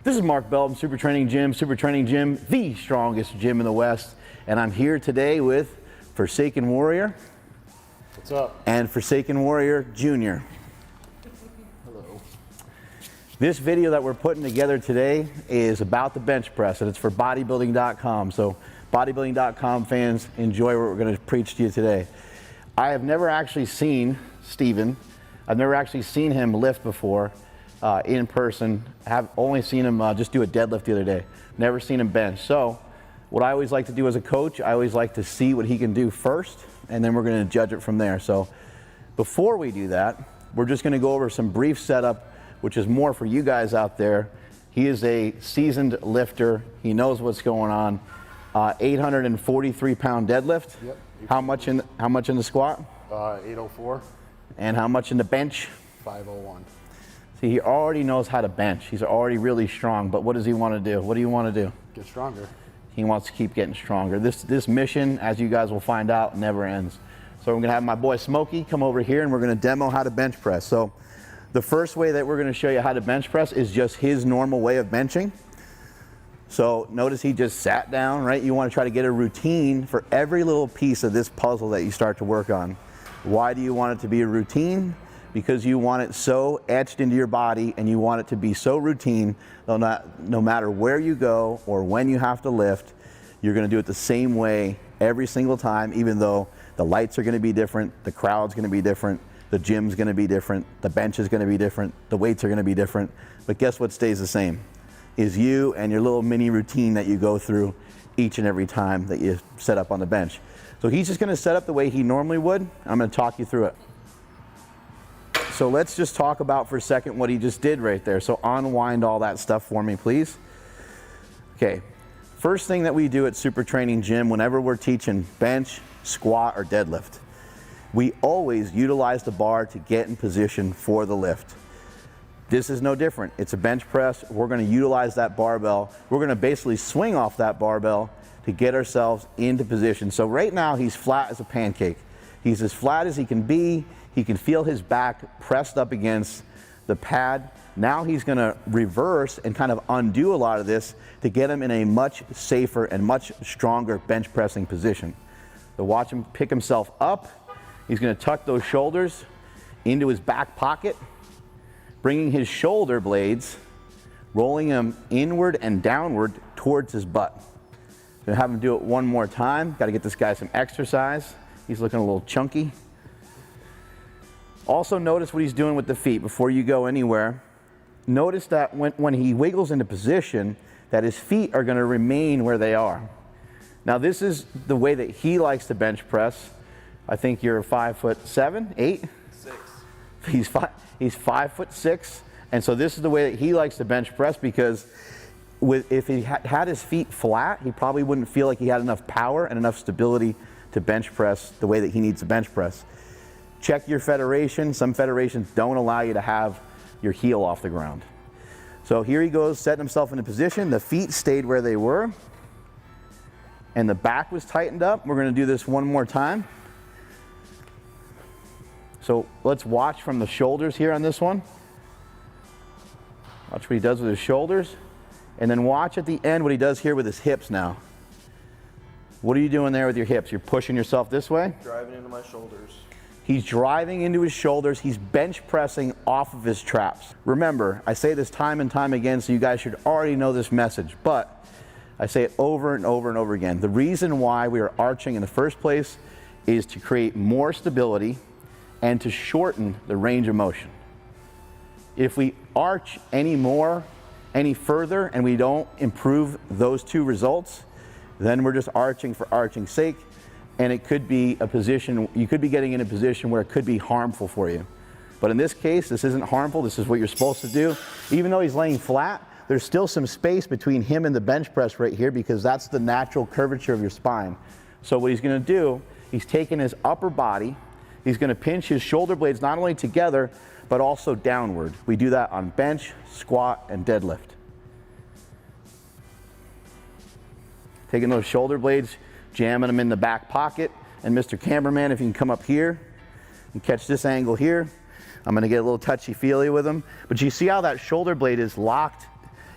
This is Mark Bell from Super Training Gym, the strongest gym in the West. And I'm here today with Forsaken Warrior. What's up? And Forsaken Warrior Jr. Hello. This video that we're putting together today is about the bench press, and it's for bodybuilding.com. So bodybuilding.com fans, enjoy what we're going to preach to you today. I have never actually seen Steven. I've never actually seen him lift before in person. Have only seen him just do a deadlift the other day. Never seen him bench. So what I always like to do as a coach, I always like to see what he can do first, and then we're going to judge it from there. So before we do that, we're just going to go over some brief setup, which is more for you guys out there. He is a seasoned lifter. He knows what's going on. 843-pound deadlift. Yep. How much in the squat? 804. And how much in the bench? 501. See, he already knows how to bench. He's already really strong, but what does he want to do? What do you want to do? Get stronger. He wants to keep getting stronger. This mission, as you guys will find out, never ends. So I'm going to have my boy Smokey come over here, and we're going to demo how to bench press. So the first way that we're going to show you how to bench press is just his normal way of benching. So notice he just sat down, right? You want to try to get a routine for every little piece of this puzzle that you start to work on. Why do you want it to be a routine? Because you want it so etched into your body, and you want it to be so routine, no matter where you go or when you have to lift, you're going to do it the same way every single time, even though the lights are going to be different, the crowd's going to be different, the gym's going to be different, the bench is going to be different, the weights are going to be different. But guess what stays the same? Is you and your little mini routine that you go through each and every time that you set up on the bench. So he's just going to set up the way he normally would. I'm going to talk you through it. So let's just talk about for a second what he just did right there. So unwind all that stuff for me, please. Okay, first thing that we do at Super Training Gym whenever we're teaching bench, squat, or deadlift, we always utilize the bar to get in position for the lift. This is no different. It's a bench press. We're going to utilize that barbell. We're going to basically swing off that barbell to get ourselves into position. So right now he's flat as a pancake. He's as flat as he can be. He can feel his back pressed up against the pad. Now he's going to reverse and kind of undo a lot of this to get him in a much safer and much stronger bench pressing position. So watch him pick himself up. He's going to tuck those shoulders into his back pocket, bringing his shoulder blades, rolling them inward and downward towards his butt. Gonna have him do it one more time. Got to get this guy some exercise. He's looking a little chunky. Also notice what he's doing with the feet before you go anywhere. Notice that when he wiggles into position, that his feet are going to remain where they are. Now this is the way that he likes to bench press. I think you're 5'7", 8? 6. He's 5'6", and so this is the way that he likes to bench press, because if he had his feet flat, he probably wouldn't feel like he had enough power and enough stability to bench press the way that he needs to bench press. Check your federation. Some federations don't allow you to have your heel off the ground. So here he goes, setting himself into position. The feet stayed where they were, and the back was tightened up. We're going to do this one more time. So let's watch from the shoulders here on this one. Watch what he does with his shoulders. And then watch at the end what he does here with his hips now. What are you doing there with your hips? You're pushing yourself this way? Driving into my shoulders. He's driving into his shoulders. He's bench pressing off of his traps. Remember, I say this time and time again, so you guys should already know this message, but I say it over and over and over again. The reason why we are arching in the first place is to create more stability and to shorten the range of motion. If we arch any further, and we don't improve those two results, then we're just arching for arching's sake, and it could be a position, you could be getting in a position where it could be harmful for you. But in this case, this isn't harmful. This is what you're supposed to do. Even though he's laying flat, there's still some space between him and the bench press right here, because that's the natural curvature of your spine. So what he's going to do, he's taking his upper body, he's going to pinch his shoulder blades not only together, but also downward. We do that on bench, squat, and deadlift. Taking those shoulder blades, jamming them in the back pocket. And Mr. Cameraman, if you can come up here and catch this angle here, I'm going to get a little touchy-feely with him. But you see how that shoulder blade is locked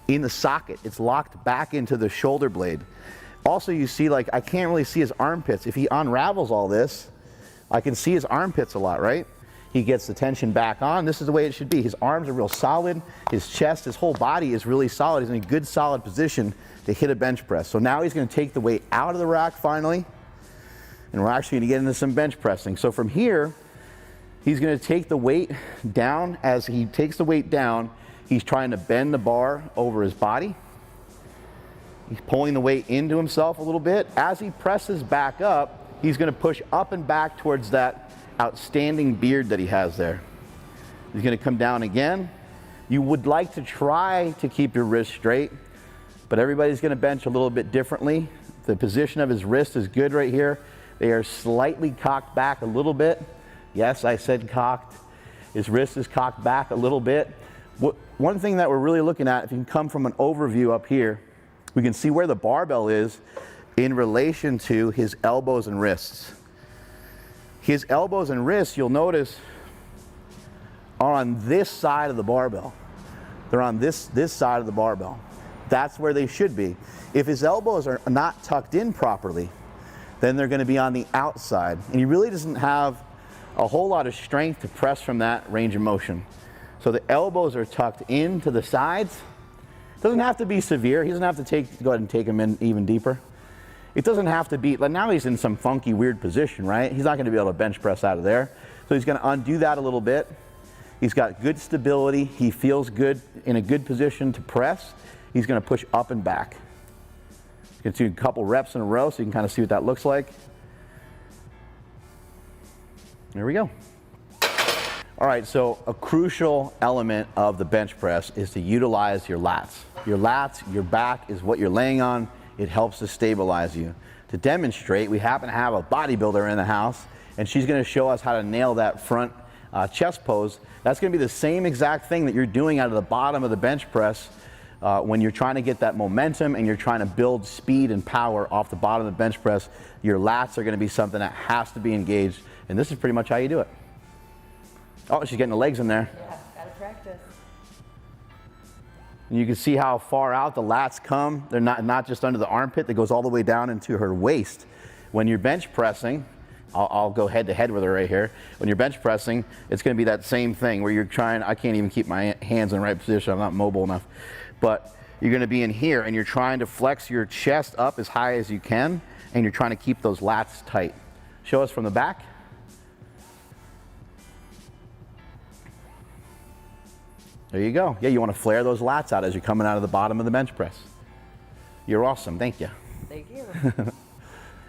in the socket. It's locked back into the shoulder blade. Also, you see, like, I can't really see his armpits. If he unravels all this, I can see his armpits a lot, right? He gets the tension back on. This is the way it should be. His arms are real solid. His chest, his whole body is really solid. He's in a good, solid position to hit a bench press. So now he's going to take the weight out of the rack finally, and we're actually going to get into some bench pressing. So from here, he's going to take the weight down. As he takes the weight down, he's trying to bend the bar over his body. He's pulling the weight into himself a little bit. As he presses back up, he's going to push up and back towards that outstanding beard that he has there. He's going to come down again. You would like to try to keep your wrist straight, but everybody's going to bench a little bit differently. The position of his wrist is good right here. They are slightly cocked back a little bit. Yes, I said cocked. His wrist is cocked back a little bit. One thing that we're really looking at, if you can come from an overview up here, we can see where the barbell is in relation to his elbows and wrists. His elbows and wrists, you'll notice, are on this side of the barbell. They're on this side of the barbell. That's where they should be. If his elbows are not tucked in properly, then they're going to be on the outside. And he really doesn't have a whole lot of strength to press from that range of motion. So the elbows are tucked into the sides. It doesn't have to be severe. He doesn't have to go ahead and take him in even deeper. It doesn't have to be, like now he's in some funky, weird position, right? He's not going to be able to bench press out of there. So he's going to undo that a little bit. He's got good stability. He feels good, in a good position to press. He's going to push up and back. He's going to do a couple reps in a row so you can kind of see what that looks like. There we go. All right, so a crucial element of the bench press is to utilize your lats. Your lats, your back is what you're laying on. It helps to stabilize you. To demonstrate, we happen to have a bodybuilder in the house, and she's going to show us how to nail that front chest pose. That's going to be the same exact thing that you're doing out of the bottom of the bench press when you're trying to get that momentum and you're trying to build speed and power off the bottom of the bench press. Your lats are going to be something that has to be engaged, and this is pretty much how you do it. Oh, she's getting the legs in there. Yeah, gotta practice. And you can see how far out the lats come. They're not just under the armpit, that goes all the way down into her waist. When you're bench pressing, I'll go head to head with her right here. When you're bench pressing, it's going to be that same thing where you're trying, I can't even keep my hands in the right position, I'm not mobile enough. But you're going to be in here and you're trying to flex your chest up as high as you can, and you're trying to keep those lats tight. Show us from the back. There you go. Yeah, you want to flare those lats out as you're coming out of the bottom of the bench press. You're awesome. Thank you. Thank you.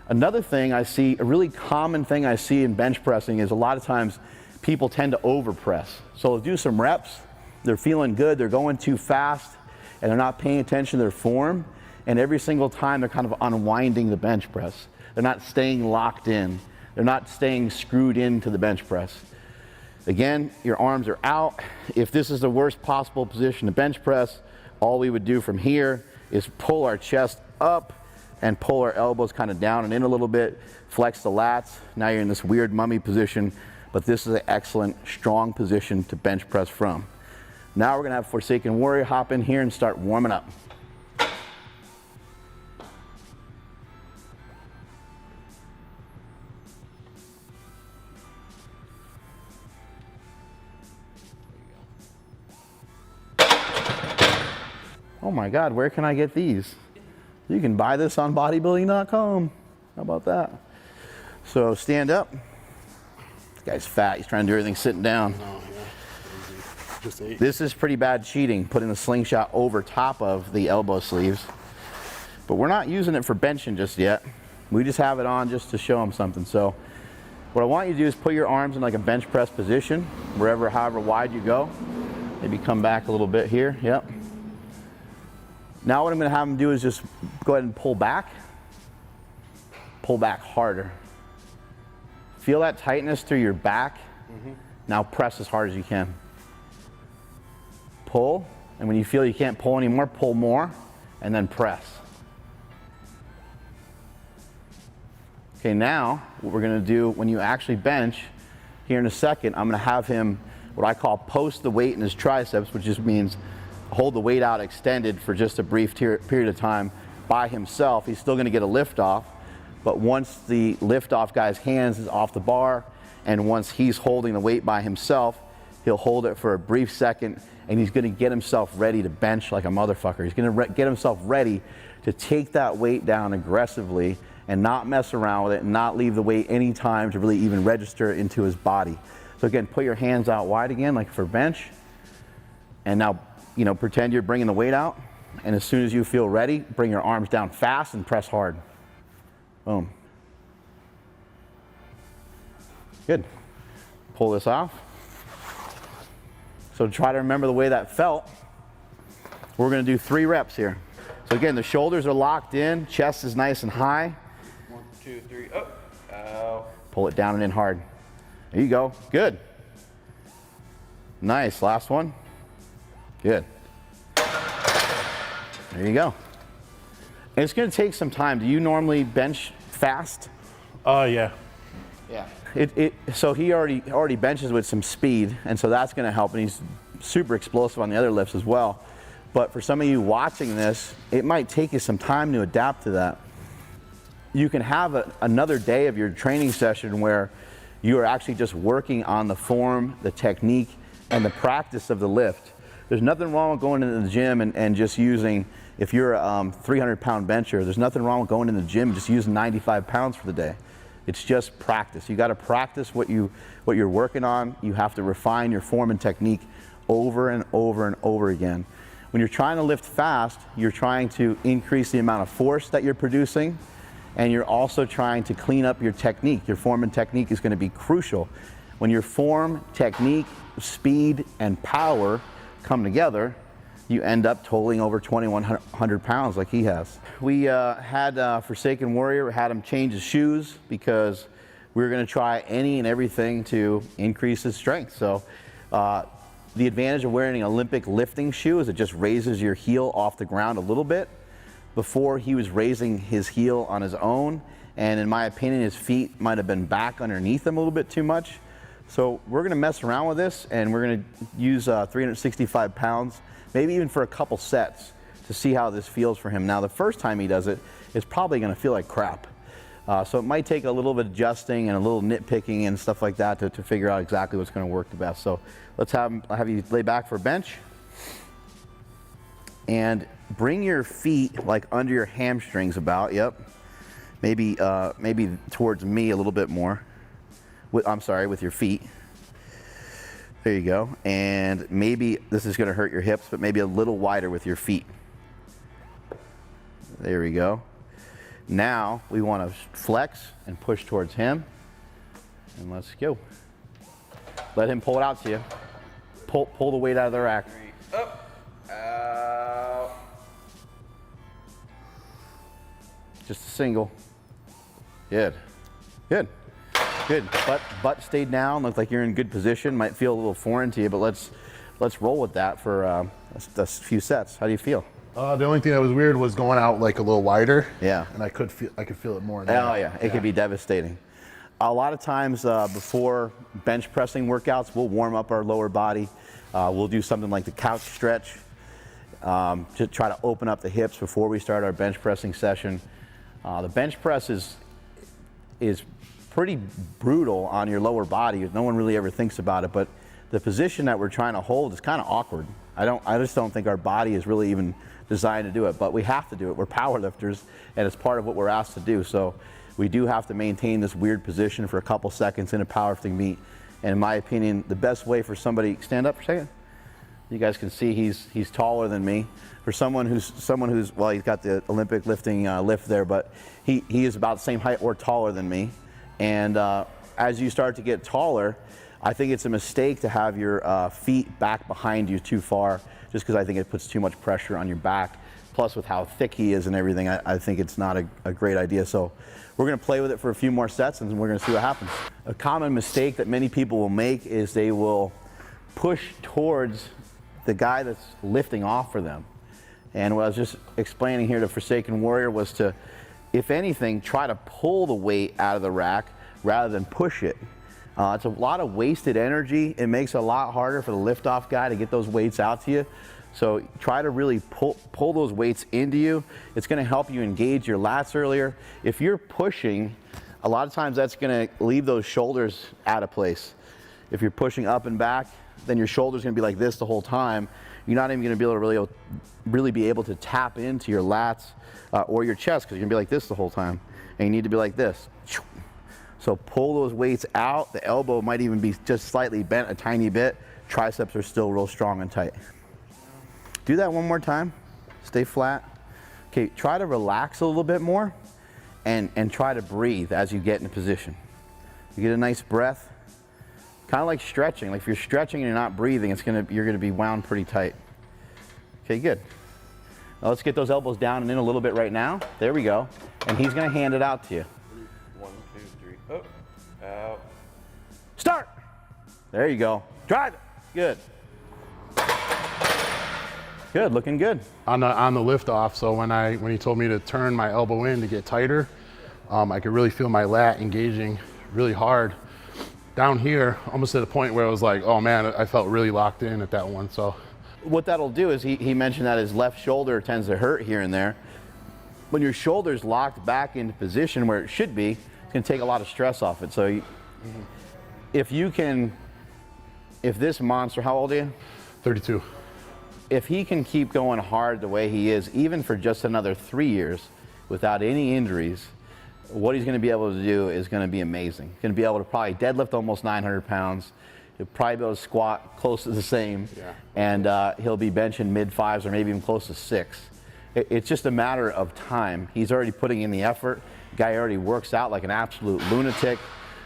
Another thing I see, a really common thing I see in bench pressing is a lot of times people tend to overpress. So they'll do some reps, they're feeling good, they're going too fast, and they're not paying attention to their form, and every single time they're kind of unwinding the bench press. They're not staying locked in. They're not staying screwed into the bench press. Again, your arms are out. If this is the worst possible position to bench press, all we would do from here is pull our chest up and pull our elbows kind of down and in a little bit, flex the lats. Now you're in this weird mummy position, but this is an excellent, strong position to bench press from. Now we're gonna have Forsaken Warrior hop in here and start warming up. Oh my God, where can I get these? You can buy this on bodybuilding.com. How about that? So stand up. This guy's fat, he's trying to do everything sitting down. Oh, yeah. Just ate. This is pretty bad cheating, putting the slingshot over top of the elbow sleeves. But we're not using it for benching just yet. We just have it on just to show them something. So what I want you to do is put your arms in like a bench press position, however wide you go. Maybe come back a little bit here, yep. Now what I'm going to have them do is just go ahead and pull back harder. Feel that tightness through your back. Now press as hard as you can. Pull, and when you feel you can't pull anymore, pull more, and then press. Okay, now what we're going to do when you actually bench, here in a second, I'm going to have him, what I call post the weight in his triceps, which just means hold the weight out extended for just a brief period of time by himself, he's still gonna get a lift off. But once the lift off guy's hands is off the bar, and once he's holding the weight by himself, he'll hold it for a brief second, and he's gonna get himself ready to bench like a motherfucker. He's gonna get himself ready to take that weight down aggressively and not mess around with it and not leave the weight any time to really even register into his body. So again, put your hands out wide again, like for bench. And now, you know, pretend you're bringing the weight out. And as soon as you feel ready, bring your arms down fast and press hard. Boom. Good. Pull this off. So try to remember the way that felt. We're gonna do 3 reps here. So again, the shoulders are locked in, chest is nice and high. 1, 2, 3, up. Ow. Pull it down and in hard. There you go, good. Nice, last one. Good. There you go. And it's gonna take some time. Do you normally bench fast? Yeah. Yeah. So he already benches with some speed, and so that's gonna help, and he's super explosive on the other lifts as well. But for some of you watching this, it might take you some time to adapt to that. You can have another day of your training session where you are actually just working on the form, the technique, and the practice of the lift. There's nothing wrong with going into the gym and just using, if you're a 300-pound bencher, there's nothing wrong with going in the gym and just using 95 pounds for the day. It's just practice. You got to practice what you're working on. You have to refine your form and technique over and over and over again. When you're trying to lift fast, you're trying to increase the amount of force that you're producing, and you're also trying to clean up your technique. Your form and technique is going to be crucial. When your form, technique, speed, and power come together, you end up totaling over 2,100 pounds like he has. We had Forsaken Warrior, had him change his shoes because we were going to try any and everything to increase his strength. So the advantage of wearing an Olympic lifting shoe is it just raises your heel off the ground a little bit. Before, he was raising his heel on his own, and in my opinion, his feet might have been back underneath him a little bit too much. So we're gonna mess around with this, and we're gonna use 365 pounds, maybe even for a couple sets, to see how this feels for him. Now, the first time he does it, it's probably gonna feel like crap. So it might take a little bit of adjusting and a little nitpicking and stuff like that to figure out exactly what's gonna work the best. So let's have you lay back for bench. And bring your feet like under your hamstrings about, yep. Maybe towards me a little bit more. With your feet. There you go. And maybe this is gonna hurt your hips, but maybe a little wider with your feet. There we go. Now we wanna flex and push towards him. And let's go. Let him pull it out to you. Pull the weight out of the rack. 3, up. Out. Just a single. Good. Good. Good. Butt stayed down. Looks like you're in good position. Might feel a little foreign to you, but let's roll with that for a few sets. How do you feel? The only thing that was weird was going out like a little wider. Yeah. And I could feel it more. Oh yeah, it can be devastating. A lot of times before bench pressing workouts, we'll warm up our lower body. We'll do something like the couch stretch to try to open up the hips before we start our bench pressing session. The bench press is pretty brutal on your lower body. No one really ever thinks about it, but the position that we're trying to hold is kind of awkward. I just don't think our body is really even designed to do it, but we have to do it. We're power lifters, and it's part of what we're asked to do. So we do have to maintain this weird position for a couple seconds in a powerlifting meet. And in my opinion, the best way for somebody, stand up for a second. You guys can see he's taller than me. For someone who's well, he's got the Olympic lifting lift there, but he is about the same height or taller than me. And as you start to get taller, I think it's a mistake to have your feet back behind you too far, just because I think it puts too much pressure on your back. Plus, with how thick he is and everything, I think it's not a great idea. So we're going to play with it for a few more sets, and we're going to see what happens. A common mistake that many people will make is they will push towards the guy that's lifting off for them. And what I was just explaining here to Forsaken Warrior was to, if anything, try to pull the weight out of the rack rather than push it. It's a lot of wasted energy. It makes it a lot harder for the lift-off guy to get those weights out to you. So try to really pull those weights into you. It's gonna help you engage your lats earlier. If you're pushing, a lot of times that's gonna leave those shoulders out of place. If you're pushing up and back, then your shoulder's gonna be like this the whole time. You're not even gonna be able to really be able to tap into your lats or your chest, because you're gonna be like this the whole time. And you need to be like this. So pull those weights out. The elbow might even be just slightly bent a tiny bit. Triceps are still real strong and tight. Do that one more time. Stay flat. Okay, try to relax a little bit more and try to breathe as you get in position. You get a nice breath. Kind of like stretching. Like if you're stretching and you're not breathing, you're gonna be wound pretty tight. Okay, good. Now let's get those elbows down and in a little bit right now. There we go. And he's gonna hand it out to you. 1, 2, 3, up, out. Start. There you go. Drive it. Good. Good, looking good. On the lift off, so when he told me to turn my elbow in to get tighter, I could really feel my lat engaging really hard down here, almost to the point where I was like, oh man, I felt really locked in at that one. So what that'll do is he mentioned that his left shoulder tends to hurt here and there. When your shoulder's locked back into position where it should be, it's gonna take a lot of stress off it. So if this monster, how old are you? 32. If he can keep going hard the way he is, even for just another 3 years without any injuries, what he's gonna be able to do is gonna be amazing. He's gonna be able to probably deadlift almost 900 pounds. He'll probably be able to squat close to the same. Yeah. And he'll be benching mid-5s or maybe even close to 6. It's just a matter of time. He's already putting in the effort. The guy already works out like an absolute lunatic.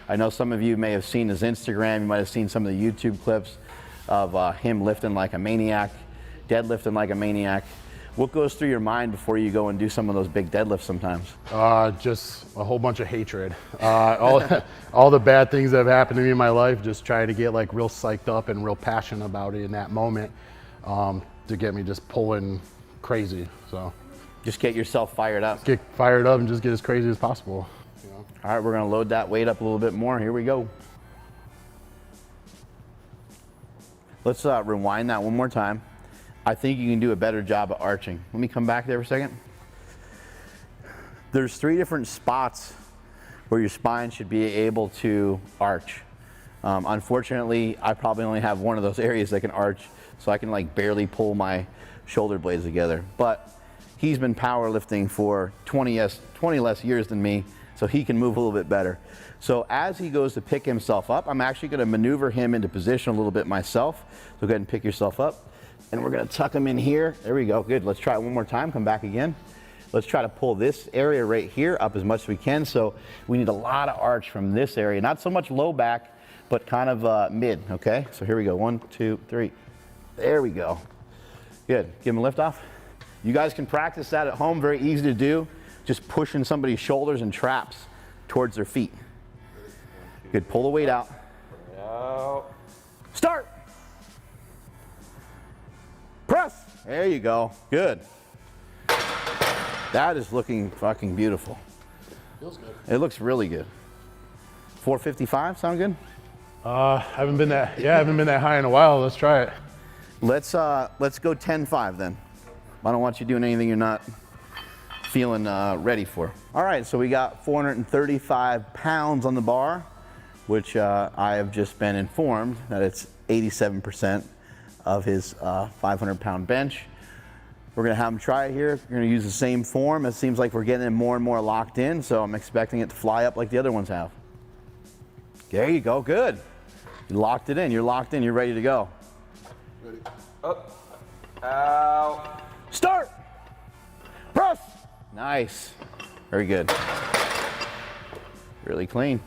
I know some of you may have seen his Instagram. You might have seen some of the YouTube clips of him lifting like a maniac, deadlifting like a maniac. What goes through your mind before you go and do some of those big deadlifts sometimes? Just a whole bunch of hatred. All the bad things that have happened to me in my life, just trying to get like real psyched up and real passionate about it in that moment to get me just pulling crazy. So just get yourself fired up. get fired up and just get as crazy as possible. You know? All right, we're gonna load that weight up a little bit more. Here we go. Let's rewind that one more time. I think you can do a better job of arching. Let me come back there for a second. There's 3 different spots where your spine should be able to arch. Unfortunately, I probably only have one of those areas that can arch, so I can like barely pull my shoulder blades together. But he's been powerlifting for 20 less years than me, so he can move a little bit better. So as he goes to pick himself up, I'm actually gonna maneuver him into position a little bit myself. So go ahead and pick yourself up. And we're gonna tuck him in here. There we go, good. Let's try it one more time, come back again. Let's try to pull this area right here up as much as we can. So we need a lot of arch from this area. Not so much low back, but kind of mid, okay? So here we go, 1, 2, 3. There we go. Good, give him a lift off. You guys can practice that at home, very easy to do. Just pushing somebody's shoulders and traps towards their feet. Good, pull the weight out. Out. Start. Press. There you go, good. That is looking fucking beautiful. Feels good. It looks really good. 455, sound good? Haven't been that high in a while. Let's try it. Let's go 10-5 then. I don't want you doing anything you're not feeling ready for. All right, so we got 435 pounds on the bar, which I have just been informed that it's 87% of his 500-pound bench. We're gonna have him try it here. We're gonna use the same form. It seems like we're getting him more and more locked in, so I'm expecting it to fly up like the other ones have. There you go, good. You locked it in, you're locked in, you're ready to go. Ready. Up. Out. Start. Press. Nice. Very good. Really clean.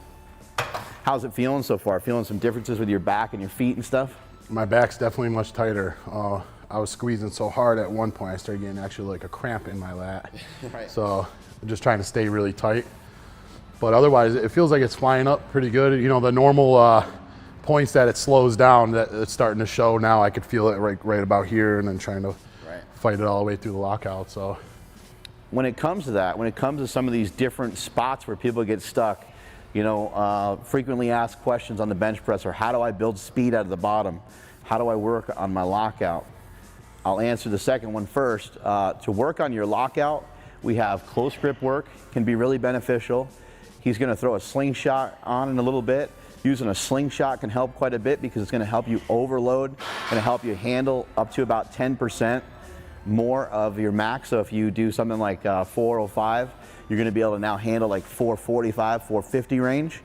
How's it feeling so far? Feeling some differences with your back and your feet and stuff? My back's definitely much tighter. I was squeezing so hard at one point, I started getting actually like a cramp in my lat. Right. So I'm just trying to stay really tight. But otherwise, it feels like it's flying up pretty good. You know, the normal points that it slows down, that it's starting to show now. I could feel it right about here, and then trying to fight it all the way through the lockout. So when it comes to that, when it comes to some of these different spots where people get stuck, you know, frequently asked questions on the bench press are, how do I build speed out of the bottom? How do I work on my lockout? I'll answer the second one first. To work on your lockout, we have close grip work, can be really beneficial. He's gonna throw a slingshot on in a little bit. Using a slingshot can help quite a bit because it's gonna help you overload, gonna help you handle up to about 10% more of your max. So if you do something like 405, you're gonna be able to now handle like 445, 450 range.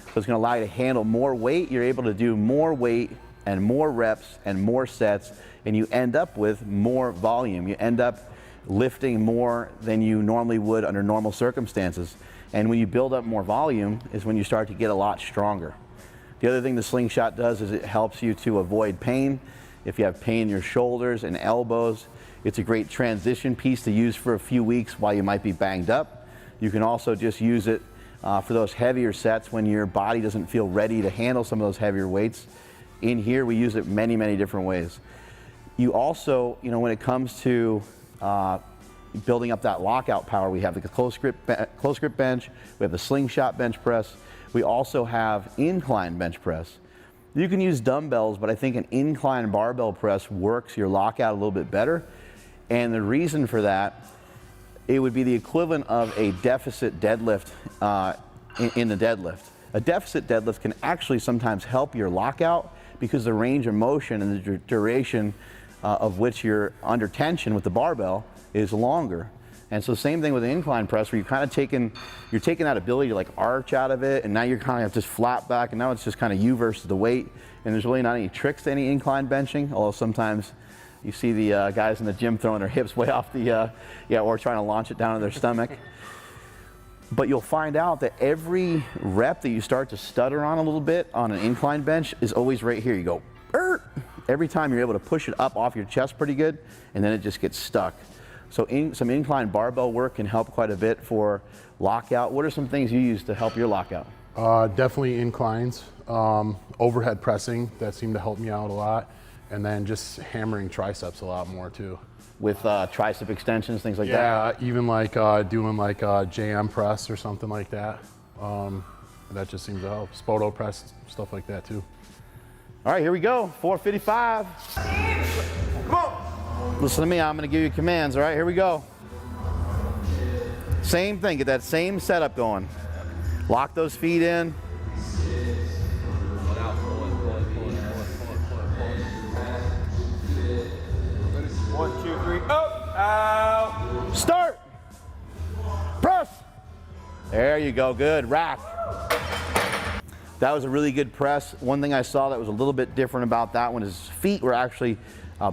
So it's gonna allow you to handle more weight. You're able to do more weight and more reps and more sets, and you end up with more volume. You end up lifting more than you normally would under normal circumstances. And when you build up more volume is when you start to get a lot stronger. The other thing the slingshot does is it helps you to avoid pain. If you have pain in your shoulders and elbows, it's a great transition piece to use for a few weeks while you might be banged up. You can also just use it for those heavier sets when your body doesn't feel ready to handle some of those heavier weights. In here, we use it many, many different ways. You also, when it comes to building up that lockout power, we have the close grip bench, we have the slingshot bench press, we also have incline bench press. You can use dumbbells, but I think an incline barbell press works your lockout a little bit better. And the reason for that, it would be the equivalent of a deficit deadlift in the deadlift. A deficit deadlift can actually sometimes help your lockout because the range of motion and the duration of which you're under tension with the barbell is longer. And so same thing with the incline press, where you're taking that ability to like arch out of it, and now you're kind of just flat back, and now it's just kind of you versus the weight, and there's really not any tricks to any incline benching, although sometimes you see the guys in the gym throwing their hips way off the, or trying to launch it down to their stomach. But you'll find out that every rep that you start to stutter on a little bit on an incline bench is always right here. You go, "Er." Every time you're able to push it up off your chest pretty good, and then it just gets stuck. So some incline barbell work can help quite a bit for lockout. What are some things you use to help your lockout? Definitely inclines, overhead pressing, that seemed to help me out a lot, and then just hammering triceps a lot more too. With tricep extensions, things like that? Yeah, even like doing like a JM press or something like that. That just seems to help. Spoto press, stuff like that too. All right, here we go, 455. Come on. Listen to me, I'm gonna give you commands, all right? Here we go. Same thing, get that same setup going. Lock those feet in. One, two, three, up, out. Start. Press. There you go, good, rack. That was a really good press. One thing I saw that was a little bit different about that one is his feet were actually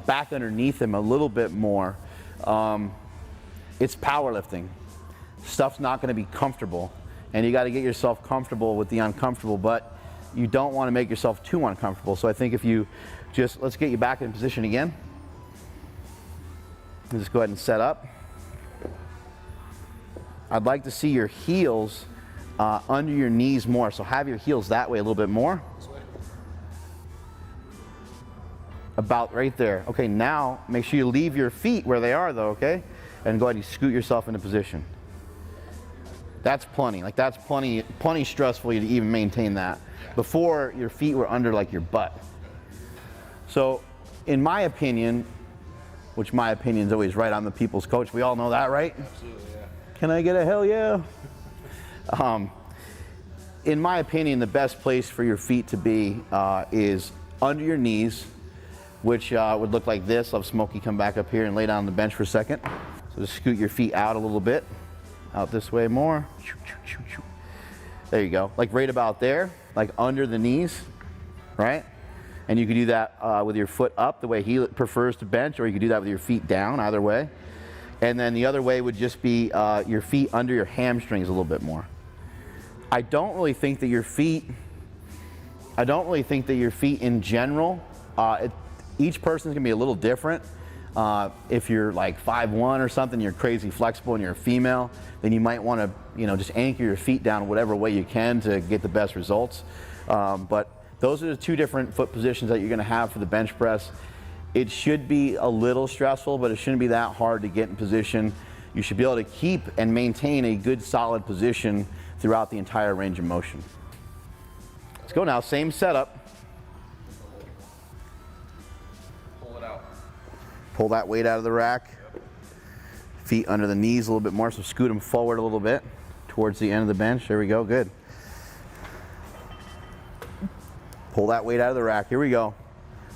back underneath him a little bit more. It's powerlifting. Stuff's not gonna be comfortable, and you gotta get yourself comfortable with the uncomfortable, but you don't wanna make yourself too uncomfortable. So I think if you just, let's get you back in position again. Just go ahead and set up. I'd like to see your heels under your knees more. So have your heels that way a little bit more. This way. About right there. Okay, now make sure you leave your feet where they are though, okay? And go ahead and scoot yourself into position. That's plenty, like that's plenty stressful to even maintain that. Before your feet were under like your butt. So in my opinion, which my opinion is always right, I'm the people's coach. We all know that, right? Absolutely, yeah. Can I get a hell yeah? In my opinion, the best place for your feet to be is under your knees, which would look like this. I'll have Smokey come back up here and lay down on the bench for a second. So just scoot your feet out a little bit, out this way more. There you go, like right about there, like under the knees, right? And you can do that with your foot up the way he prefers to bench, or you can do that with your feet down, either way. And then the other way would just be your feet under your hamstrings a little bit more. I don't really think that your feet in general, each person's gonna be a little different. If you're like 5'1" or something, you're crazy flexible and you're a female, then you might wanna just anchor your feet down whatever way you can to get the best results. But those are the two different foot positions that you're gonna have for the bench press. It should be a little stressful, but it shouldn't be that hard to get in position. You should be able to keep and maintain a good solid position throughout the entire range of motion. Let's go now, same setup. Pull it out. Pull that weight out of the rack. Feet under the knees a little bit more, so scoot them forward a little bit towards the end of the bench. There we go, good. Pull that weight out of the rack. Here we go.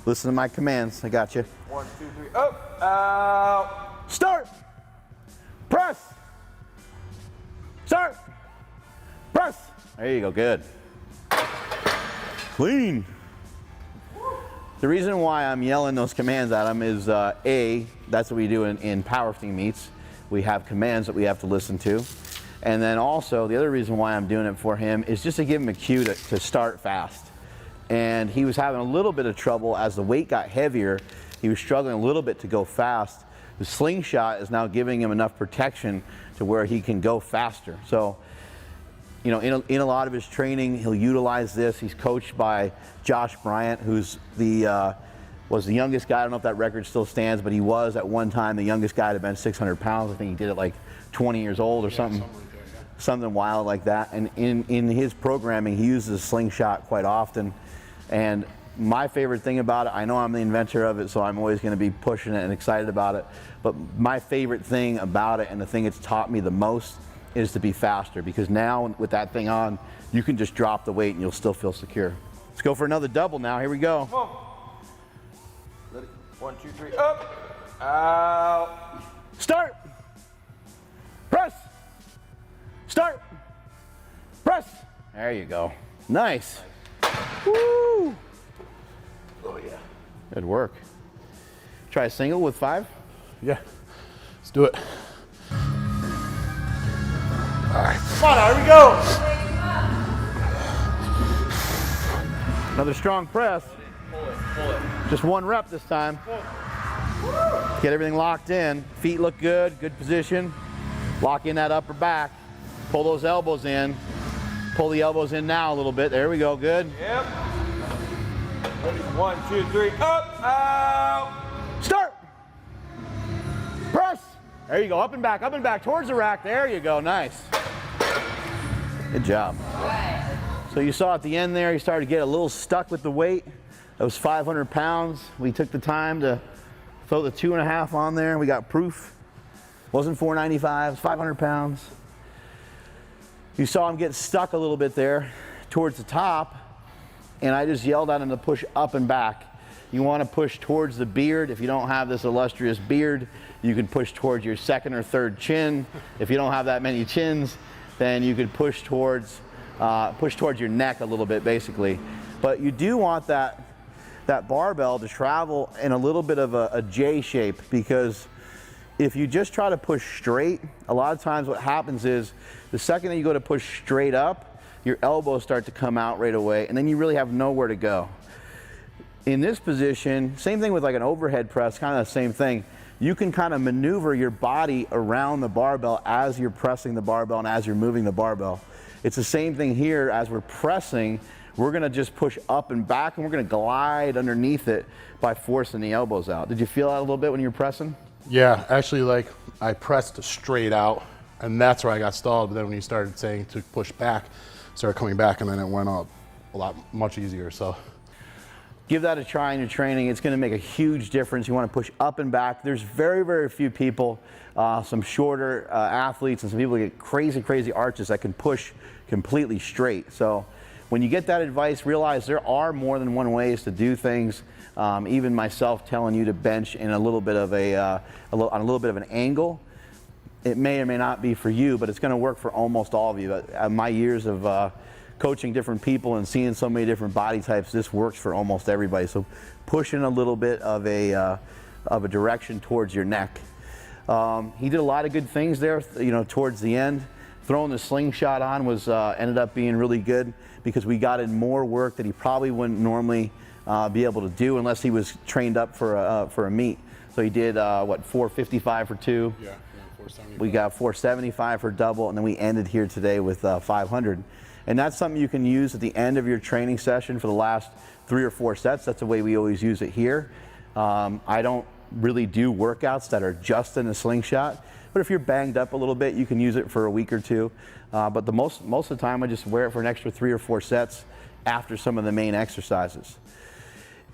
Listen to my commands. I got you. 1, 2, 3, up, out. Start. Press. Start. Press. There you go, good. Clean. The reason why I'm yelling those commands at him is A, that's what we do in powerlifting meets. We have commands that we have to listen to. And then also, the other reason why I'm doing it for him is just to give him a cue to start fast. And he was having a little bit of trouble as the weight got heavier. He was struggling a little bit to go fast. The slingshot is now giving him enough protection to where he can go faster. So, you know, in a lot of his training, he'll utilize this. He's coached by Josh Bryant, who's was the youngest guy. I don't know if that record still stands, but he was at one time the youngest guy to bench 600 pounds. I think he did it like 20 years old or something. Something wild like that. And in his programming, he uses a slingshot quite often. And my favorite thing about it, I know I'm the inventor of it, so I'm always going to be pushing it and excited about it. But my favorite thing about it, and the thing it's taught me the most, is to be faster. Because now with that thing on, you can just drop the weight and you'll still feel secure. Let's go for another double now. Here we go. Come on. Ready? 1, 2, 3, up, out. Start. Press. Start. Press. There you go. Nice. Woo. Oh yeah. Good work. Try a single with 5. Yeah, let's do it. All right. Come on, now, here we go. Another strong press. Pull it. Just 1 rep this time. Get everything locked in. Feet look good, good position. Lock in that upper back. Pull those elbows in. Pull the elbows in now a little bit. There we go, good. Yep. Ready? 1, 2, 3, up, out. Start. Press. There you go, up and back towards the rack. There you go, nice. Good job. So you saw at the end there, he started to get a little stuck with the weight. That was 500 pounds. We took the time to throw the 2.5 on there. We got proof. Wasn't 495, it was 500 pounds. You saw him get stuck a little bit there towards the top, and I just yelled at him to push up and back. You want to push towards the beard. If you don't have this illustrious beard, you can push towards your 2nd or 3rd chin. If you don't have that many chins, then you could push towards your neck a little bit, basically. But you do want that barbell to travel in a little bit of a J shape, because if you just try to push straight, a lot of times what happens is the second that you go to push straight up, your elbows start to come out right away, and then you really have nowhere to go. In this position, same thing with like an overhead press, kind of the same thing. You can kind of maneuver your body around the barbell as you're pressing the barbell and as you're moving the barbell. It's the same thing here. As we're pressing, we're gonna just push up and back, and we're gonna glide underneath it by forcing the elbows out. Did you feel that a little bit when you were pressing? Yeah, actually, like I pressed straight out, and that's where I got stalled. But then when you started saying to push back, started coming back, and then it went up much easier. So give that a try in your training. It's going to make a huge difference. You want to push up and back. There's very, very few people, some shorter athletes and some people get crazy arches that can push completely straight. So when you get that advice, realize there are more than one ways to do things. Even myself telling you to bench in a little bit of on a little bit of an angle, it may or may not be for you, but it's going to work for almost all of you. My years of coaching different people and seeing so many different body types, this works for almost everybody. So push in a little bit of a direction towards your neck. He did a lot of good things there, you know, towards the end. Throwing the slingshot on was ended up being really good, because we got in more work that he probably wouldn't normally be able to do unless he was trained up for a meet. So he did what, 455 for 2. yeah, 475. We got 475 for double, and then we ended here today with 500. And that's something you can use at the end of your training session for the last 3 or 4 sets. That's the way we always use it here. I don't really do workouts that are just in a slingshot, but if you're banged up a little bit, you can use it for a week or 2. But most of the time, I just wear it for an extra 3 or 4 sets after some of the main exercises.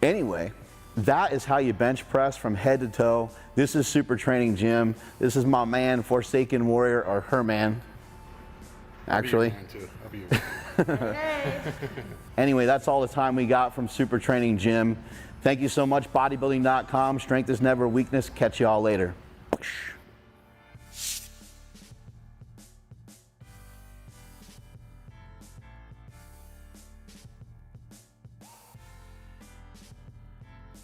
Anyway, that is how you bench press from head to toe. This is Super Training Gym. This is my man, Forsaken Warrior, or her man, actually. I'll be your man. Anyway, that's all the time we got from Super Training Gym. Thank you so much, bodybuilding.com. Strength is never a weakness. Catch you all later.